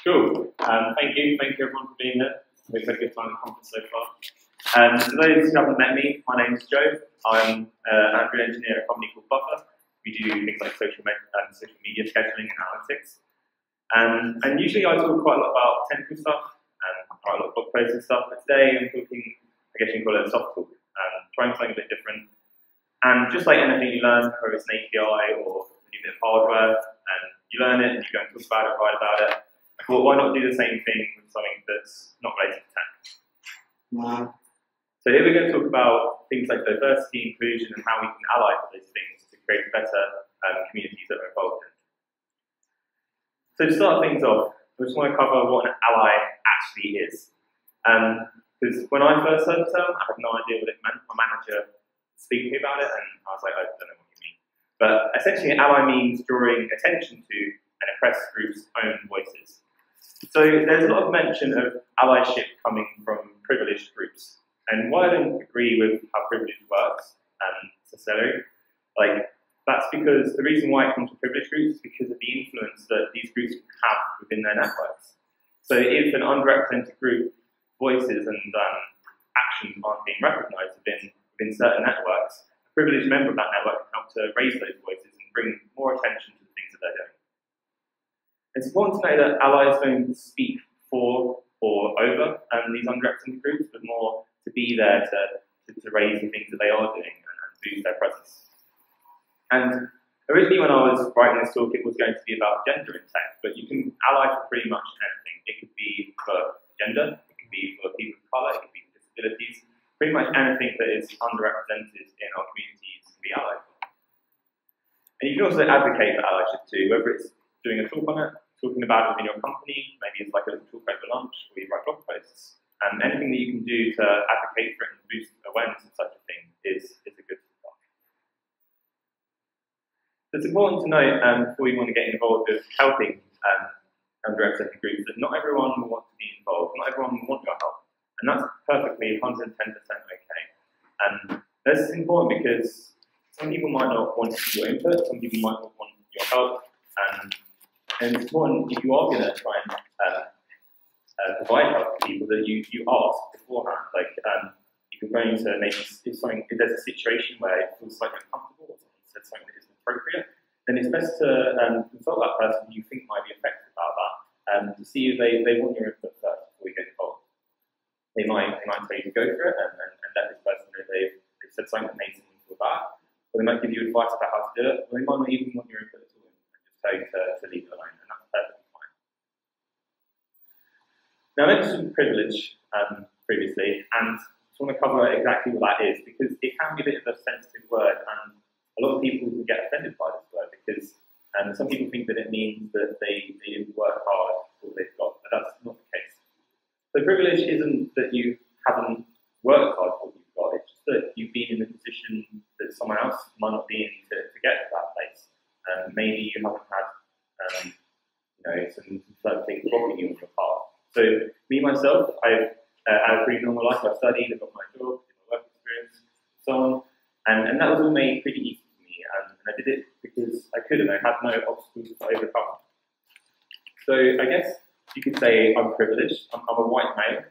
Cool. Thank you everyone for being here. We've had a good time at the conference so far. For those who haven't met me, my name is Joe. I'm an Android engineer at a company called Buffer. We do things like social media scheduling and analytics. And usually I talk quite a lot about technical stuff and quite a lot of blog posts and stuff, but today I'm talking, I guess you can call it a soft talk, trying something a bit different. And just like anything you learn, whether it's an API or a new bit of hardware, and you learn it and you go and talk about it, write about it, I thought, why not do the same thing with something that's not related to tech? Wow. So here we're going to talk about things like diversity, inclusion, and how we can ally for those things to create better communities that we're involved in. So to start things off, I just want to cover what an ally actually is. Because when I first heard the term, I had no idea what it meant. My manager spoke to me about it, and I was like, I don't know what you mean. But essentially, an ally means drawing attention to an oppressed group's own voices. So there's a lot of mention of allyship coming from privileged groups. And while I don't agree with how privilege works necessarily, that's because the reason why it comes from privileged groups is because of the influence that these groups have within their networks. So if an underrepresented group voices and actions aren't being recognised within certain networks, a privileged member of that network can help to raise those voices and bring more attention to the things that they're doing. It's important to know that allies don't speak for or over these underrepresented groups, but more to be there to raise the things that they are doing and boost their presence. And originally when I was writing this talk, it was going to be about gender in tech, but you can ally for pretty much anything. It could be for gender, it could be for people of colour, it could be for disabilities, pretty much anything that is underrepresented in our communities can be allied for. And you can also advocate for allyship too, whether it's doing a talk on it, talking about it within your company, maybe it's like a little talk over lunch, or you write blog posts. And anything that you can do to advocate for it and boost awareness of such a thing is a good start. So it's important to note, before you want to get involved with helping underrepresented groups, that not everyone will want to be involved, not everyone will want your help. And that's perfectly 110% okay. And this is important because some people might not want your input, some people might not want your help, and it's important if you are going to try and provide help to people that you ask beforehand. If you're going to maybe if there's a situation where it feels slightly uncomfortable or someone said something that isn't appropriate, then it's best to consult that person who you think might be affected about that to see if they want your input first before you get involved. They might tell you to go for it and let this person know they've said something that makes them feel bad, or they might give you advice about how to do it, or they might not even want your input at all and just tell you to leave it alone, and that's perfectly fine. Now, I mentioned privilege previously, and I just want to cover exactly what that is, because it can be a bit of a sensitive word, and a lot of people get offended by this word, because some people think that it means that they didn't work hard for what they've got, but that's not the case. So privilege isn't that you haven't worked hard for what you've got, it's just that you've been in a position that someone else might not be in to get to that place. Maybe you haven't had some certain things blocking you on your path. So me, myself, I've had a pretty normal life. I've studied, I've got my job, my work experience, and so on. And that was all made pretty easy for me. And I did it because I could, and I had no obstacles to overcome. So I guess you could say I'm privileged. I'm a white male.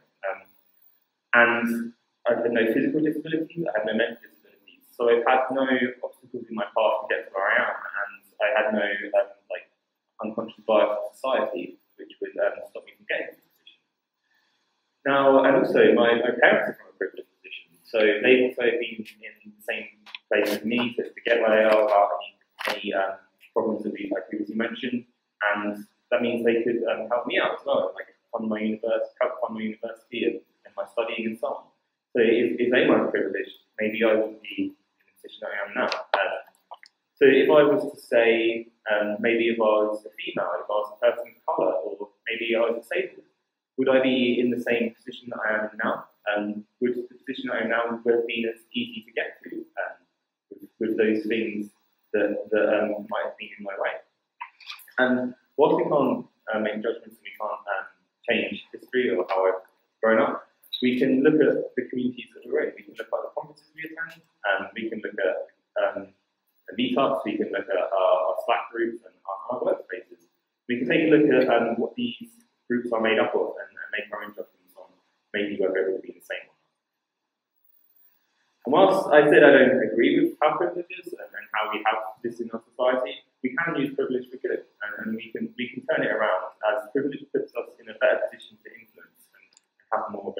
And I've had no physical disabilities, I had no mental disabilities. So I've had no obstacles in my path to get to where I am. And I had no unconscious bias of society, which would stop me from getting to this position. Now, and also my parents are from a privileged position, so they've also been in the same place as me to get where they are without any problems that I previously mentioned, and that means they could help me out as well, help fund my university and my studying and so on. So if they weren't privileged, maybe I wouldn't be in the position I am now. So if I was to say, maybe if I was a female, if I was a person of colour, or maybe I was disabled, would I be in the same position that I am in now? Would the position I am now have been as easy to get to with those things that might have been in my way? And whilst we can't make judgments and we can't change history or how I've grown up, we can look at the communities that we're in. We can look at the conferences we attend, we can look at meetups, we can look at our Slack groups and our workspaces. We can take a look at what these groups are made up of and make our own judgments on maybe whether it will be the same. And whilst I said I don't agree with our privileges and how we have this in our society, we can use privilege for good, and we can turn it around, as privilege puts us in a better position to influence and have more of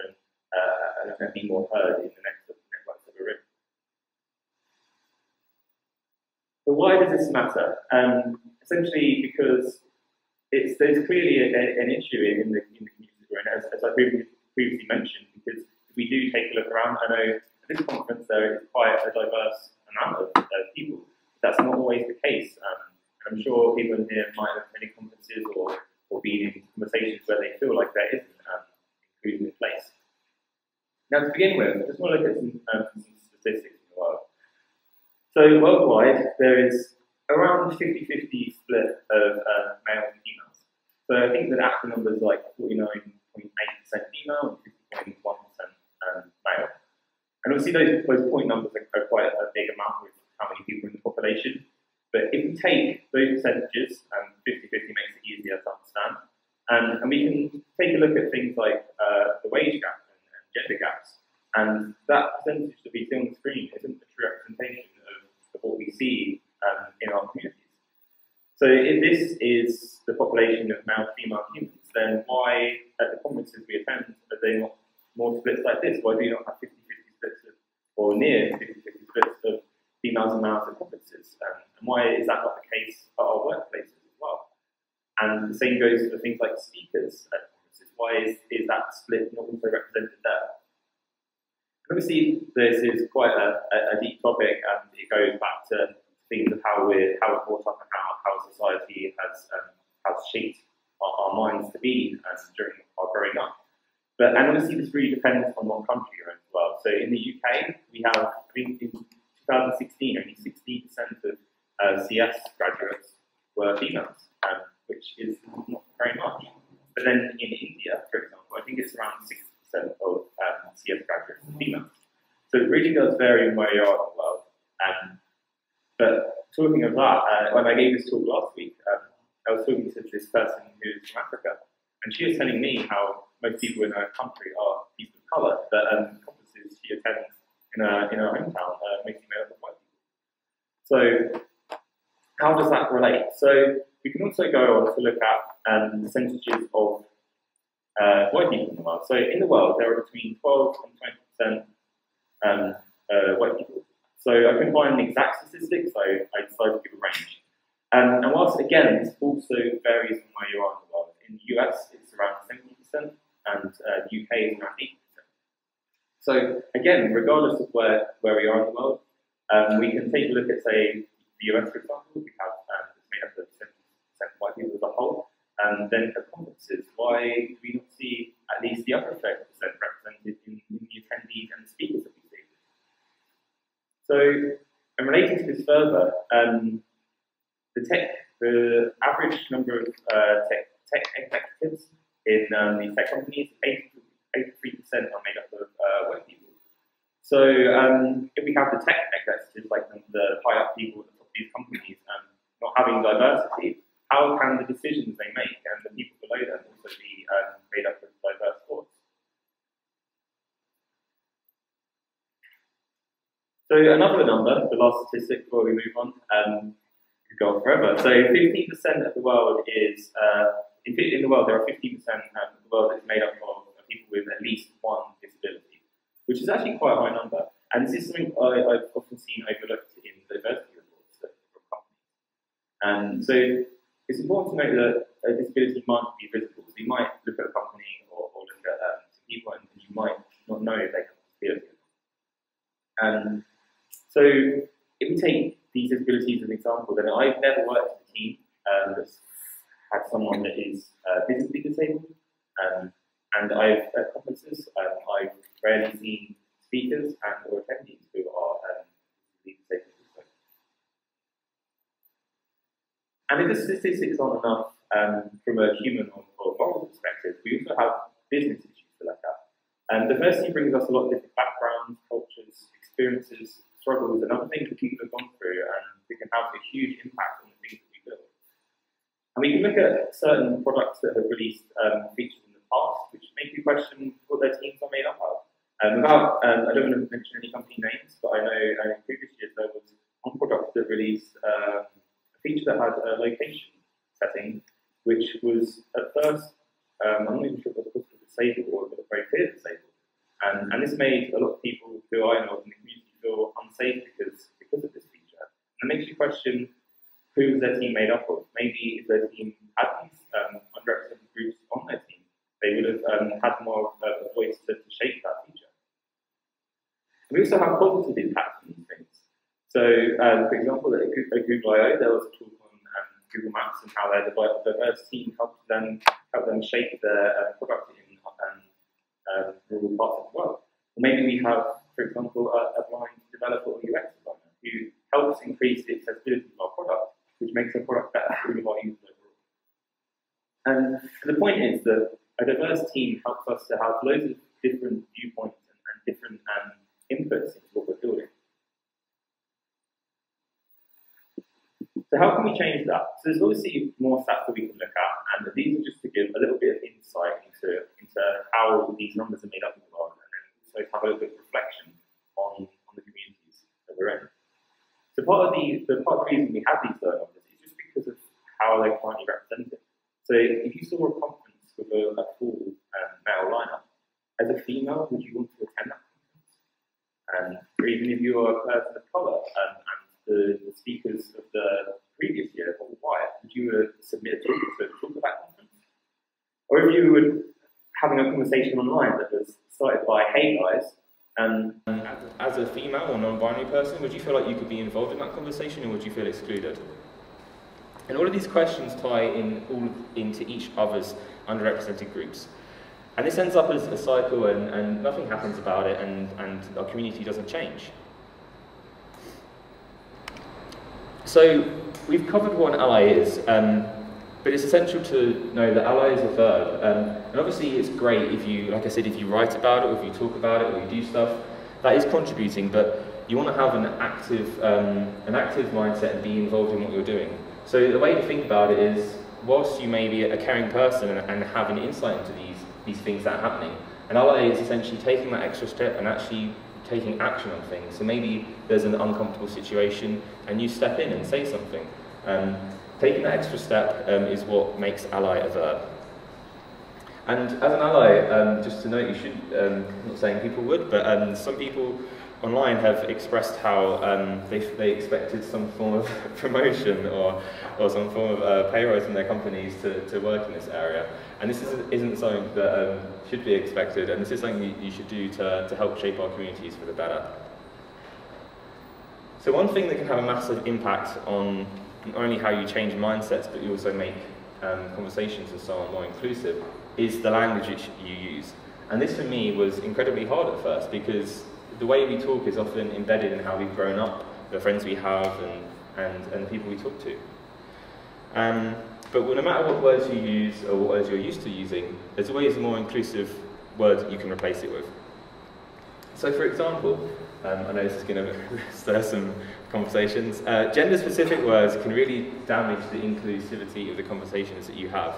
and be more heard in the networks that we're in. But why does this matter? Essentially because there's clearly an issue in the communities we're in, as I previously mentioned, because if we do take a look around, I know at this conference there is quite a diverse amount of people. That's not always the case. And I'm sure people in here might have attended conferences or been in conversations where they feel like there isn't inclusion in place. Now, to begin with, I just want to look at some statistics in the world. So worldwide, there is around 50-50 split of males and females. So I think the actual number is like 49.8% female and 50.1% male. And obviously those point numbers are quite a big amount with how many people in the population. But if we take those percentages, 50-50 makes it easier to understand, and we can take a look at things like the wage gap and gender gaps. And that percentage that we see on the screen isn't a true representation of what we see in our communities. So if this is the population of male and female humans, then why at the conferences we attend are there not more splits like this? Why do you not have 50-50 splits or near 50-50 splits of females and males at conferences? And why is that not the case at our workplaces as well? And the same goes for things like speakers at conferences. Why is that split not also represented there? Obviously, this is quite a deep topic, and it goes back to things of how we're brought up and how society has shaped our minds to be during our growing up. And obviously, this really depends on what country you're in as well. So in the UK, we have, I think in 2016, only 60% of CS graduates were females, which is not very much. But then in India, for example, I think it's around 60% of CS graduates are females. So it really does vary where you are in the world. But talking of that, when I gave this talk last week, I was talking to this person who's from Africa, and she was telling me how most people in her country are people of colour, that conferences she attends in her hometown mostly made up of white people. So how does that relate? So we can also go on to look at percentages of white people in the world. So in the world, there are between 12 and 20% white people. So I couldn't find an exact statistic, so I decided to give a range. And whilst, again, this also varies from where you are in the world. In the US, it's around 70%, and the UK is around 80%. So again, regardless of where we are in the world, we can take a look at, say, the US, for example. We have it's made up of 70% white people as a whole. And then at conferences, why do we not see at least the other 30% represented in the attendees and the speakers that we see? So, and relating to this further, the average number of tech executives in these tech companies, 83% are made up of white people. So if we have the tech executives, like the high-up people at the top of these companies, not having diversity, how can the decisions they make and the people below them also be made up of diverse thoughts? So another number, the last statistic before we move on, could go on forever. So 15% of the world is, in the world there are 15% of the world that is made up of people with at least one disability, which is actually quite a high number. And this is something I've often seen overlooked in diversity reports from companies. And so it's important to note that a disability might be visible. So you might look at a company or look at some people and you might not know if they have a disability. And so if we take these disabilities as an example, then I've never worked in a team that's had someone that is visibly disabled. And at conferences, I've rarely seen speakers or attendees who are visibly disabled. And if the statistics aren't enough from a human or moral perspective, we also have business issues to look at. And diversity brings us a lot of different backgrounds, cultures, experiences, struggles, and other things that people have gone through, and it can have a huge impact on the things that we build. And we can look at certain products that have released features in the past, which make you question what their teams are made up of. I don't want to mention any company names, but I know in previous years there was one product that released a feature that had a location setting, which was at first, I'm not even sure if it was disabled or it was very clear disabled. And this made a lot of people who I know in the community feel unsafe because of this feature. And it makes you question who is their team made up of. Maybe if their team had these underrepresented groups on their team, they would have had more of a voice to shape that feature. We also have positive impacts on these things. So, for example, at Google I/O, there was a talk on Google Maps and how their diverse team helped them shape their product in rural parts of the world. Or maybe we have, for example, a blind developer or UX designer who helps increase the accessibility of our product, which makes our product better for all of our users overall. And the point is that a diverse team helps us to have loads of different viewpoints and different inputs into what we're building. So how can we change that? So there's obviously more stats that we can look at, and these are just to give a little bit of insight into how these numbers are made up in the world, and then also have a little bit of reflection on the communities that we're in. So part of the reason we have these low numbers is just because of how they're currently represented. So if you saw a conference with a full male lineup, as a female, would you want to attend that conference? Or even if you are a person of colour and the speakers of the previous year were white, would you submit a talk to talk at that conference? Or if you were having a conversation online that was started by, hey guys, and as a female or non-binary person, would you feel like you could be involved in that conversation, or would you feel excluded? And all of these questions tie into each other's underrepresented groups. And this ends up as a cycle, and nothing happens about it, and our community doesn't change. So we've covered what an ally is, but it's essential to know that ally is a verb. And obviously it's great if you, like I said, if you write about it, or if you talk about it, or you do stuff, that is contributing, but you want to have an active mindset and be involved in what you're doing. So the way to think about it is, whilst you may be a caring person and have an insight into these things that are happening, an ally is essentially taking that extra step and actually taking action on things. So maybe there's an uncomfortable situation and you step in and say something. Taking that extra step is what makes ally a verb. And as an ally, just to note, you should, I'm not saying people would, but some people online have expressed how they expected some form of promotion or some form of pay rise in their companies to work in this area. And this isn't something that should be expected, and this is something you should do to help shape our communities for the better. So one thing that can have a massive impact on not only how you change mindsets, but you also make conversations and so on more inclusive, is the language which you use. And this for me was incredibly hard at first, because the way we talk is often embedded in how we've grown up, the friends we have, and the people we talk to. But no matter what words you use or what words you're used to using, there's always a more inclusive word that you can replace it with. So for example, I know this is going to stir some conversations, gender-specific words can really damage the inclusivity of the conversations that you have.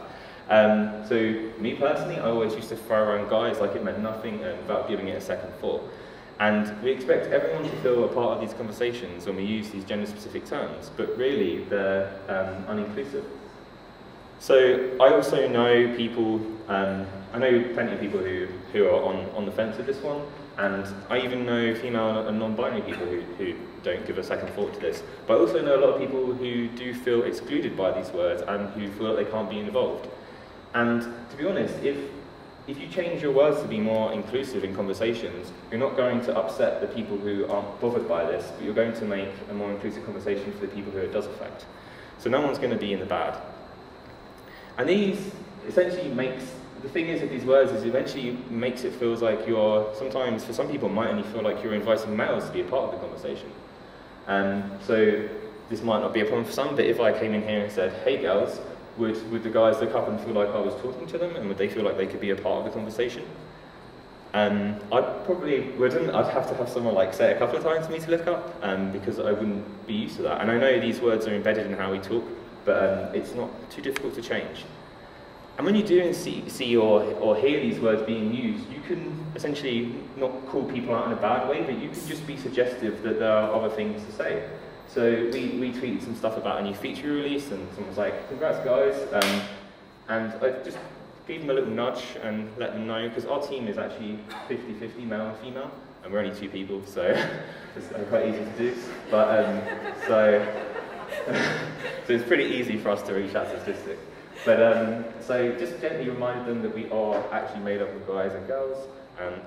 So me personally, I always used to throw around guys like it meant nothing without giving it a second thought. And we expect everyone to feel a part of these conversations when we use these gender-specific terms, but really they're uninclusive. So I also know people, I know plenty of people who are on the fence with this one, and I even know female and non-binary people who don't give a second thought to this. But I also know a lot of people who do feel excluded by these words and who feel like they can't be involved. And to be honest, if you change your words to be more inclusive in conversations, you're not going to upset the people who aren't bothered by this, but you're going to make a more inclusive conversation for the people who it does affect. So no one's going to be in the bad. And these essentially the thing is with these words is eventually makes it feels like sometimes for some people it might only feel like you're inviting males to be a part of the conversation. So this might not be a problem for some, but if I came in here and said, hey girls, would the guys look up and feel like I was talking to them, and would they feel like they could be a part of the conversation? I probably wouldn't. I'd have to have someone like say it a couple of times for me to look up, because I wouldn't be used to that. And I know these words are embedded in how we talk, but it's not too difficult to change. And when you do see or hear these words being used, you can essentially not call people out in a bad way, but you can just be suggestive that there are other things to say. So we tweeted some stuff about a new feature release, and someone was like, "Congrats, guys!" And I just gave them a little nudge and let them know, because our team is actually 50-50 male and female, and we're only 2 people, so it's quite easy to do. But so it's pretty easy for us to reach that statistic. But so just gently reminded them that we are actually made up of guys and girls.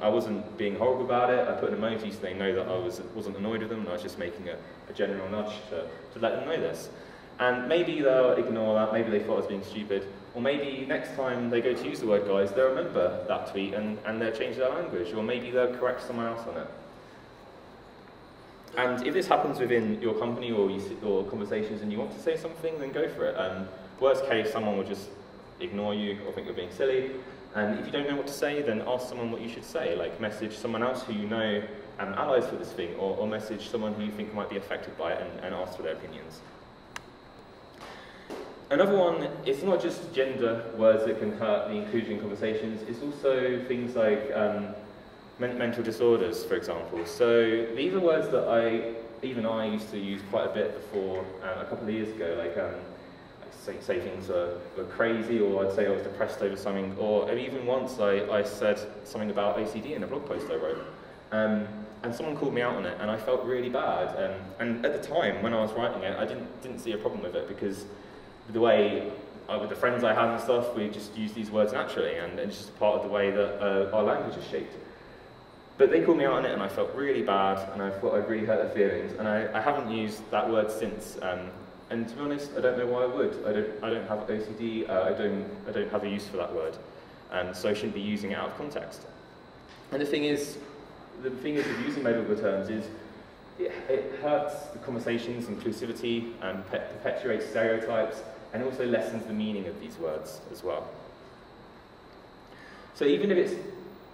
I wasn't being horrible about it. I put an emoji so they know that I wasn't annoyed with them, and I was just making a general nudge to let them know this. And maybe they'll ignore that, maybe they thought I was being stupid, or maybe next time they go to use the word guys, they'll remember that tweet and they'll change their language, or maybe they'll correct someone else on it. And if this happens within your company or conversations and you want to say something, then go for it. Worst case, someone will just ignore you or think you're being silly. And if you don't know what to say, then ask someone what you should say, like message someone else who you know allies for this thing, or message someone who you think might be affected by it and ask for their opinions. Another one, it's not just gender words that can hurt the inclusion conversations, it's also things like mental disorders, for example. So these are words that even I used to use quite a bit before, a couple of years ago, like say things were crazy, or I'd say I was depressed over something, or even once I said something about OCD in a blog post I wrote. And someone called me out on it, and I felt really bad. And at the time, when I was writing it, I didn't see a problem with it, because the way, with the friends I had and stuff, we just used these words naturally, and it's just part of the way that our language is shaped. But they called me out on it, and I felt really bad, and I thought I'd really hurt their feelings, and I haven't used that word since. And to be honest, I don't know why I would. I don't have OCD. I don't have a use for that word, so I shouldn't be using it out of context. And the thing is with using medical terms is it hurts the conversations, inclusivity, and perpetuates stereotypes, and also lessens the meaning of these words as well. So even if it's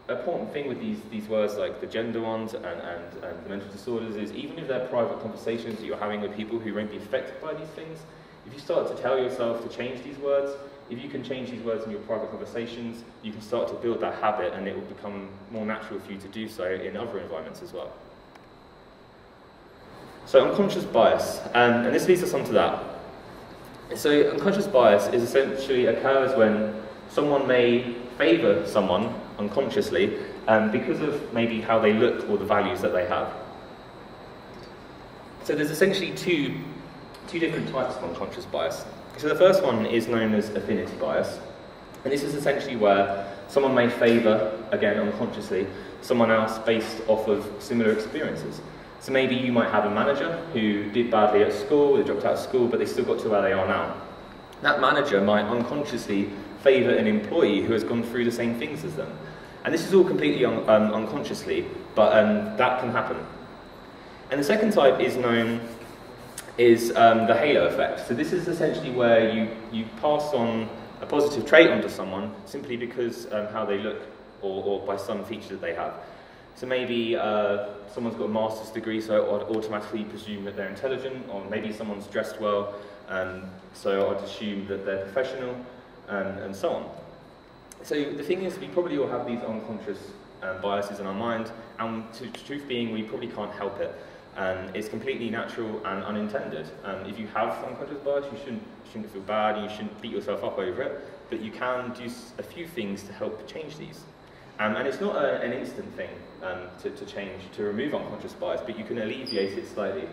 an important thing with these words, like the gender ones and the mental disorders, is even if they're private conversations that you're having with people who won't be affected by these things, if you start to tell yourself to change these words, if you can change these words in your private conversations, you can start to build that habit, and it will become more natural for you to do so in other environments as well. So unconscious bias, and this leads us on to that. So unconscious bias is essentially occurs when someone may favour someone unconsciously because of maybe how they look or the values that they have. So there's essentially two different types of unconscious bias. So the first one is known as affinity bias, and this is essentially where someone may favour, again unconsciously, someone else based off of similar experiences. So maybe you might have a manager who did badly at school, they dropped out of school, but they still got to where they are now. That manager might unconsciously favour an employee who has gone through the same things as them. And this is all completely unconsciously, but that can happen. And the second type is known as the halo effect. So this is essentially where you pass on a positive trait onto someone simply because how they look or by some feature that they have. So maybe someone's got a master's degree, so I'd automatically presume that they're intelligent, or maybe someone's dressed well, so I'd assume that they're professional, and so on. So the thing is, we probably all have these unconscious biases in our mind, and the truth being, we probably can't help it. It's completely natural and unintended. If you have unconscious bias, you shouldn't feel bad, you shouldn't beat yourself up over it, but you can do a few things to help change these. And it's not an instant thing to remove unconscious bias, but you can alleviate it slightly.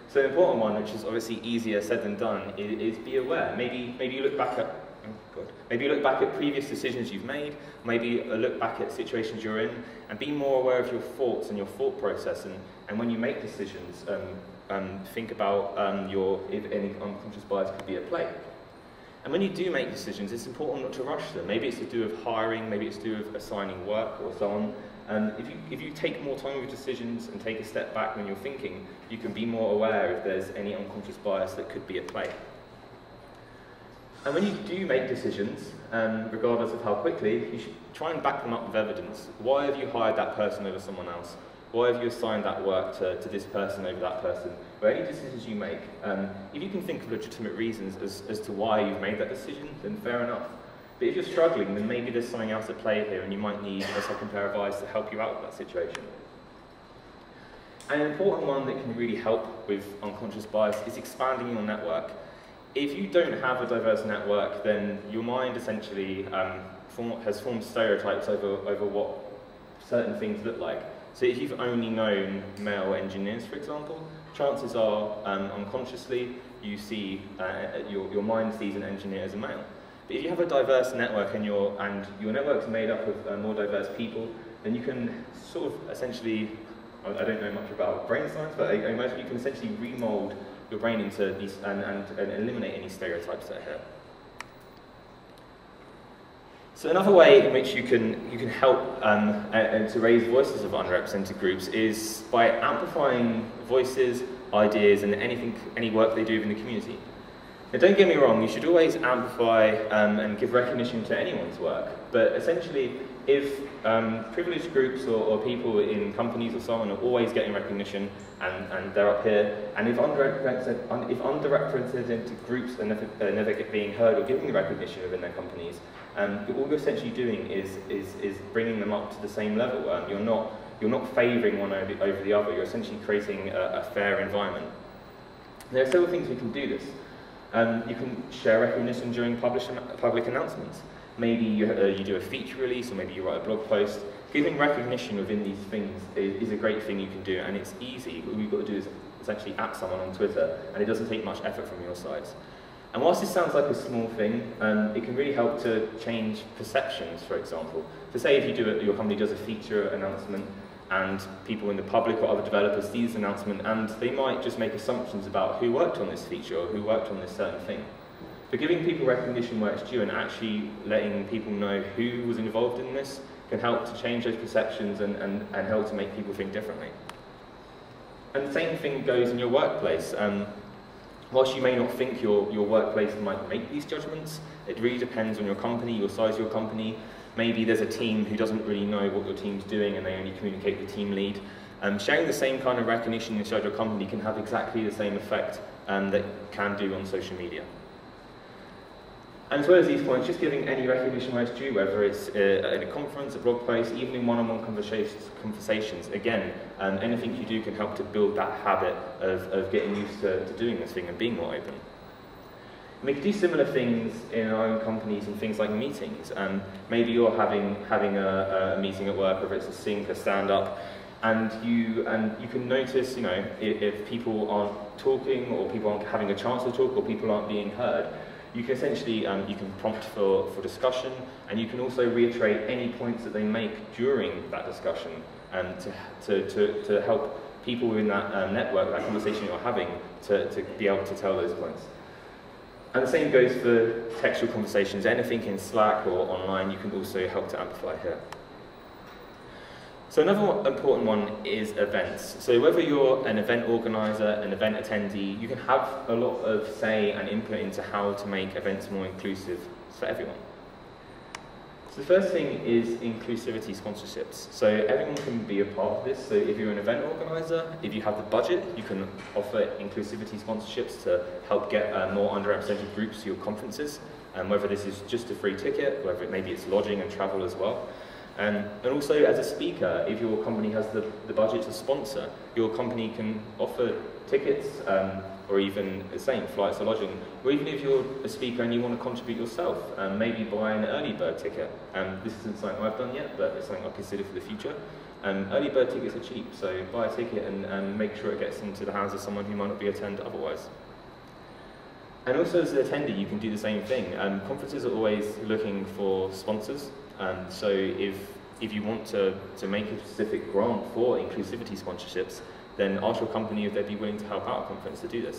So an important one, which is obviously easier said than done, is be aware. Maybe you look back at previous decisions you've made. Maybe look back at situations you're in, and be more aware of your thoughts and your thought process. And when you make decisions, think about if any unconscious bias could be at play. And when you do make decisions, it's important not to rush them. Maybe it's to do with hiring, maybe it's to do with assigning work or so on. If you take more time with decisions and take a step back when you're thinking, you can be more aware if there's any unconscious bias that could be at play. And when you do make decisions, regardless of how quickly, you should try and back them up with evidence. Why have you hired that person over someone else? why have you assigned that work to this person over that person, or any decisions you make. If you can think of legitimate reasons as to why you've made that decision, then fair enough. But if you're struggling, then maybe there's something else at play here, and you might need a second pair of eyes to help you out with that situation. And an important one that can really help with unconscious bias is expanding your network. If you don't have a diverse network, then your mind essentially has formed stereotypes over what certain things look like. So if you've only known male engineers, for example, chances are unconsciously you see your mind sees an engineer as a male. But if you have a diverse network and your network's made up of more diverse people, then you can sort of essentially, I don't know much about brain science, but I imagine you can essentially remold your brain into these and eliminate any stereotypes that are here. So another way in which you can help to raise voices of underrepresented groups is by amplifying voices, ideas, and any work they do within the community. Now, don't get me wrong, you should always amplify and give recognition to anyone's work, but essentially, if privileged groups or people in companies or so on are always getting recognition and they're up here, and if underrepresented groups are never being heard or given recognition within their companies, all you're essentially doing is bringing them up to the same level. You're not favouring one over the other. You're essentially creating a fair environment. There are several things we can do this. You can share recognition during public announcements. Maybe you do a feature release, or maybe you write a blog post. Giving recognition within these things is a great thing you can do, and it's easy. All you've got to do is essentially at someone on Twitter, and it doesn't take much effort from your side. And whilst this sounds like a small thing, it can really help to change perceptions, for example. So say if your company does a feature announcement, and people in the public or other developers see this announcement, and they might just make assumptions about who worked on this feature or who worked on this certain thing. But giving people recognition where it's due and actually letting people know who was involved in this can help to change those perceptions and help to make people think differently. And the same thing goes in your workplace. Whilst you may not think your workplace might make these judgments, it really depends on your company, your size of your company. Maybe there's a team who doesn't really know what your team's doing and they only communicate with the team lead. Sharing the same kind of recognition inside your company can have exactly the same effect that it can do on social media. And as well as these points, just giving any recognition where it's due, whether it's in a conference, a blog post, even in one-on-one conversations. Again, anything you do can help to build that habit of getting used to doing this thing and being more open. And we can do similar things in our own companies and things like meetings. Maybe you're having a meeting at work, whether it's a sync, a stand-up, and you can notice, if people aren't talking, or people aren't having a chance to talk, or people aren't being heard. You can essentially you can prompt for discussion, and you can also reiterate any points that they make during that discussion, to help people within that network, that conversation you're having, to be able to tell those points. And the same goes for textual conversations. Anything in Slack or online, you can also help to amplify here. So another important one is events. So whether you're an event organizer, an event attendee, you can have a lot of say and input into how to make events more inclusive for everyone. So the first thing is inclusivity sponsorships. So everyone can be a part of this. So if you're an event organizer, if you have the budget, you can offer inclusivity sponsorships to help get more underrepresented groups to your conferences. Whether this is just a free ticket, whether maybe it's lodging and travel as well. And also, as a speaker, if your company has the budget to sponsor, your company can offer tickets, or even the same, flights or lodging. Or even if you're a speaker and you want to contribute yourself, maybe buy an early bird ticket. This isn't something I've done yet, but it's something I'll consider for the future. Early bird tickets are cheap, so buy a ticket and make sure it gets into the hands of someone who might not be attend otherwise. And also, as an attendee, you can do the same thing. Conferences are always looking for sponsors. So if you want to make a specific grant for inclusivity sponsorships, then ask your company if they'd be willing to help out a conference to do this.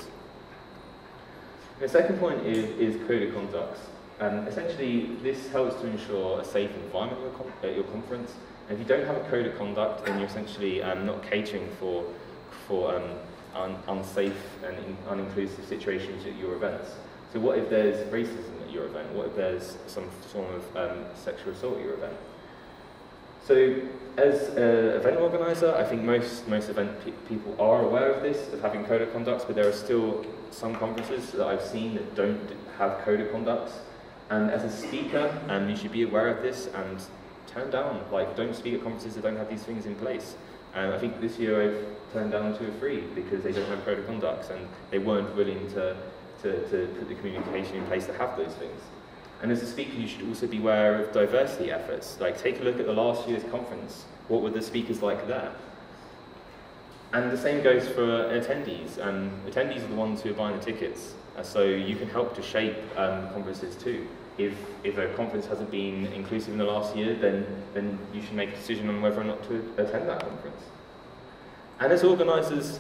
The second point is code of conduct. Essentially, this helps to ensure a safe environment at your conference. And if you don't have a code of conduct, then you're essentially not catering for unsafe and uninclusive situations at your events. So what if there's racism at your event? What if there's some form of sexual assault at your event? So, as an event organiser, I think most event people are aware of this, of having code of conducts, but there are still some conferences that I've seen that don't have code of conducts. And as a speaker, you should be aware of this and turn down, like, don't speak at conferences that don't have these things in place. I think this year I've turned down 2 or 3 because they don't have code of conducts and they weren't willing to put the communication in place to have those things. And as a speaker, you should also be aware of diversity efforts. Like, take a look at the last year's conference. What were the speakers like there? And the same goes for attendees. Attendees are the ones who are buying the tickets, so you can help to shape conferences too. If a conference hasn't been inclusive in the last year, then you should make a decision on whether or not to attend that conference. And as organisers,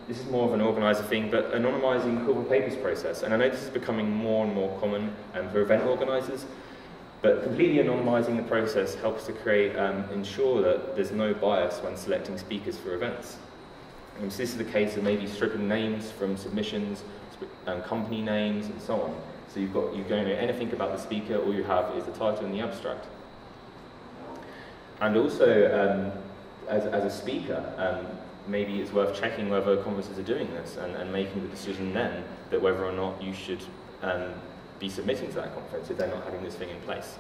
this is more of an organiser thing, but anonymising call for papers process. And I know this is becoming more and more common for event organisers, but completely anonymising the process helps to ensure that there's no bias when selecting speakers for events. So this is the case of maybe stripping names from submissions, company names, and so on. So you don't know anything about the speaker, all you have is the title and the abstract. And also, as a speaker, maybe it's worth checking whether conferences are doing this and making the decision then that whether or not you should be submitting to that conference if they're not having this thing in place.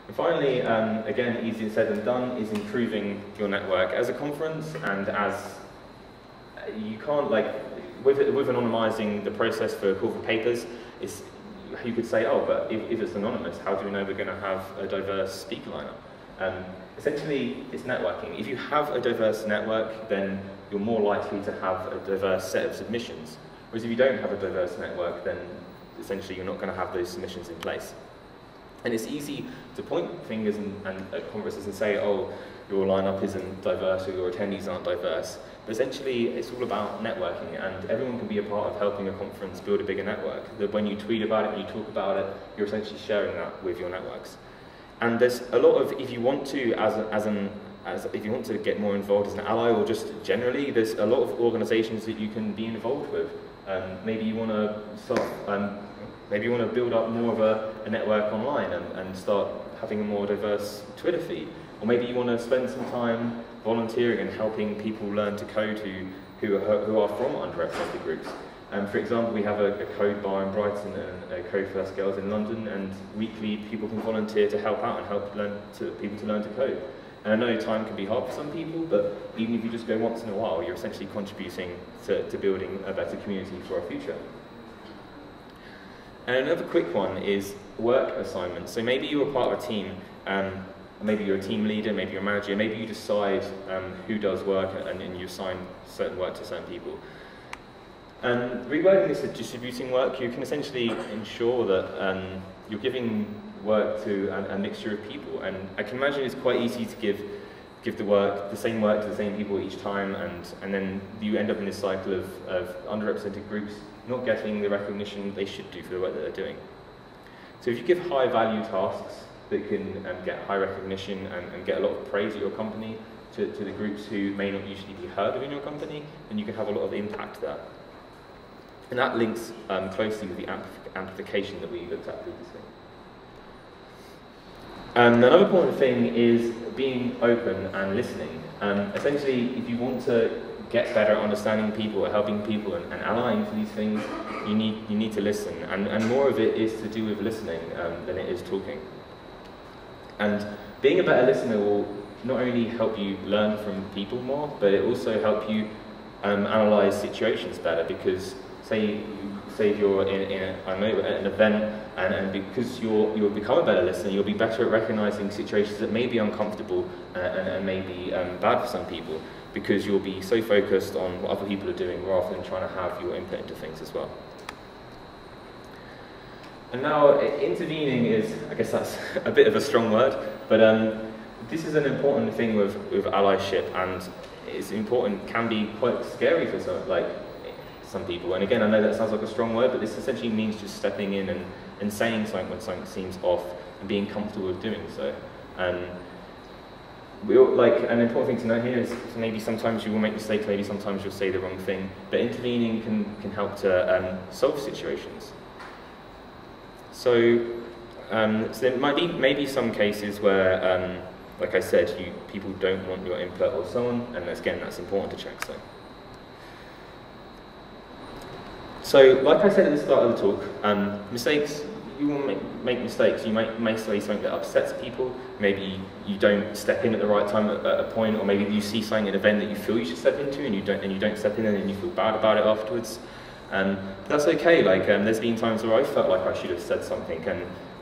And finally, again, easier said than done, is improving your network. As a conference and as you can't, like, with anonymising the process for call for papers, you could say, oh, but if it's anonymous, how do we know we're going to have a diverse speaker lineup? Essentially, it's networking. If you have a diverse network, then you're more likely to have a diverse set of submissions. Whereas if you don't have a diverse network, then essentially you're not going to have those submissions in place. And it's easy to point fingers at conferences and say, oh, your lineup isn't diverse or your attendees aren't diverse. But essentially, it's all about networking, and everyone can be a part of helping a conference build a bigger network. That when you tweet about it, when you talk about it, you're essentially sharing that with your networks. And there's a lot of, if you want to, if you want to get more involved as an ally, or just generally, there's a lot of organisations that you can be involved with. Maybe you want to build up more of a network online and start having a more diverse Twitter feed. Or maybe you want to spend some time volunteering and helping people learn to code who are from underrepresented groups. For example, we have a code bar in Brighton and a Code First Girls in London, and weekly people can volunteer to help out and help people to learn to code. And I know time can be hard for some people, but even if you just go once in a while, you're essentially contributing to building a better community for our future. And another quick one is work assignments. So maybe you're a part of a team, maybe you're a team leader, maybe you're a manager, maybe you decide who does work and you assign certain work to certain people. Rewording this as distributing work, you can essentially ensure that you're giving work to a mixture of people. And I can imagine it's quite easy to give the same work to the same people each time, and then you end up in this cycle of underrepresented groups not getting the recognition they should do for the work that they're doing. So if you give high value tasks that can get high recognition and get a lot of praise at your company to the groups who may not usually be heard of in your company, then you can have a lot of impact there. And that links closely with the amplification that we looked at previously. Another important thing is being open and listening. Essentially, if you want to get better at understanding people, at helping people and allying for these things, you need to listen. And more of it is to do with listening than it is talking. And being a better listener will not only help you learn from people more, but it also help you analyse situations better, because say if you're in an event and because you'll become a better listener, you'll be better at recognising situations that may be uncomfortable and may be bad for some people, because you'll be so focused on what other people are doing rather than trying to have your input into things as well. And now, intervening is, I guess that's a bit of a strong word, but this is an important thing with allyship, and it's important, can be quite scary for some people. And again, I know that sounds like a strong word, but this essentially means just stepping in and saying something when something seems off and being comfortable with doing so. An important thing to know here is maybe sometimes you will make mistakes, maybe sometimes you'll say the wrong thing, but intervening can help to solve situations. So So there might be maybe some cases where, like I said, people don't want your input or so on, and again, that's important to check. So, like I said at the start of the talk, mistakes, you will make mistakes. You may say something that upsets people. Maybe you don't step in at the right time at a point, or maybe you see something at an event that you feel you should step into, and you don't step in, and then you feel bad about it afterwards. That's okay. Like there's been times where I felt like I should have said something,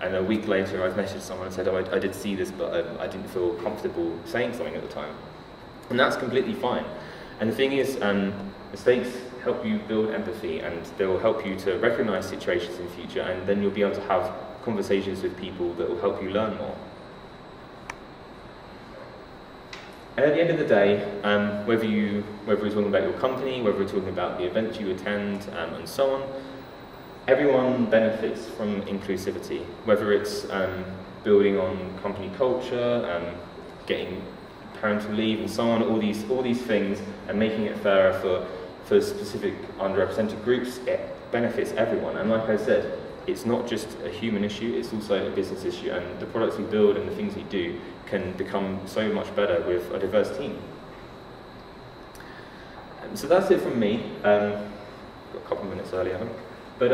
and a week later I've messaged someone and said, oh, I did see this, but I didn't feel comfortable saying something at the time, and that's completely fine. And the thing is, mistakes help you build empathy, and they will help you to recognize situations in the future, and then you'll be able to have conversations with people that will help you learn more. And at the end of the day, whether we're talking about your company, whether we're talking about the events you attend, and so on, everyone benefits from inclusivity, whether it's building on company culture, getting parental leave and so on, all these things, and making it fairer for specific underrepresented groups. It benefits everyone. And like I said, it's not just a human issue, it's also a business issue, and the products we build and the things we do can become so much better with a diverse team. So that's it from me. Got a couple of minutes early, I think. But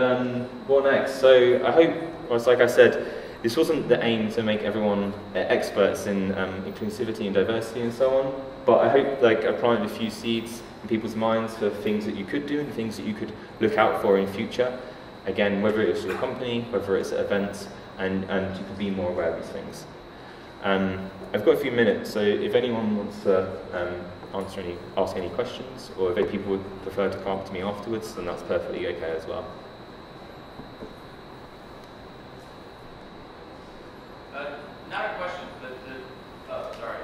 what next? So I hope, well, like I said, this wasn't the aim to make everyone experts in inclusivity and diversity and so on, but I hope like I planted a few seeds in people's minds for things that you could do and things that you could look out for in future. Again, whether it's your company, whether it's at events, and you can be more aware of these things. I've got a few minutes, so if anyone wants to ask any questions, or if people would prefer to come up to me afterwards, then that's perfectly okay as well. Not a question, but oh, sorry.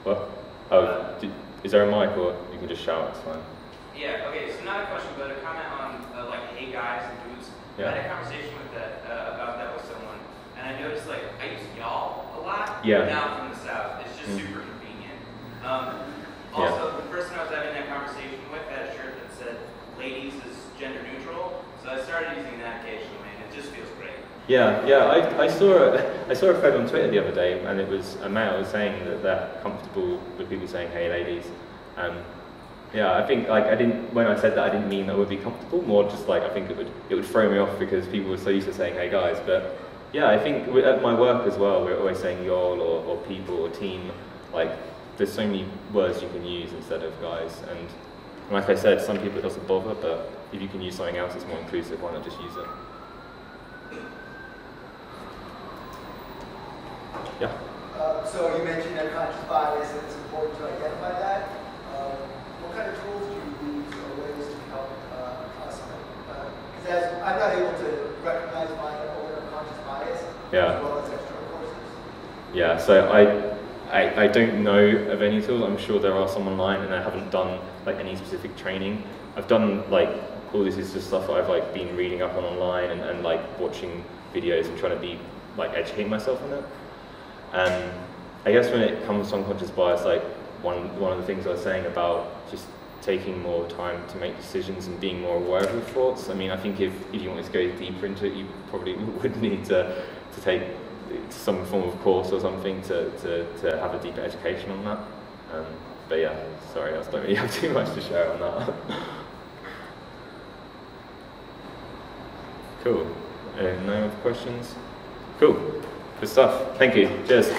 What? Oh, is there a mic, or you can just shout? It's fine. Yeah. Okay. So not a question, but a comment on like hey guys and dudes. Yeah. I had a conversation with about that with someone, and I noticed like I use y'all a lot. Yeah. Now from the South, it's just super convenient. Also, the person I was having that conversation with had a shirt that said "Ladies is gender neutral," so I started using that occasionally, and it just feels great. Yeah. I saw a thread on Twitter the other day, and it was a male saying that they're comfortable with people saying "Hey, ladies." Yeah, I think like when I said that, I didn't mean that I would be comfortable. More just like I think it would throw me off because people were so used to saying "Hey, guys." But yeah, I think at my work as well, we're always saying "y'all" or "people" or "team." Like there's so many words you can use instead of "guys." And like I said, some people it doesn't bother, but if you can use something else that's more inclusive, why not just use it? Yeah. So you mentioned unconscious bias, and it's important to identify that. What kind of tools do you use or ways to help us? Because I'm not able to recognize my own unconscious bias as well as external forces. Yeah. So I don't know of any tools. I'm sure there are some online, and I haven't done like any specific training. I've done like all this is just stuff that I've like been reading up on online and like watching videos and trying to be like educating myself on it. I guess when it comes to unconscious bias, like one of the things I was saying about just taking more time to make decisions and being more aware of your thoughts. I mean, I think if you wanted to go deeper into it, you probably would need to take some form of course or something to have a deeper education on that. But yeah, sorry, I don't really have too much to share on that. Cool. No other questions? Cool. Good stuff. Thank you. Cheers.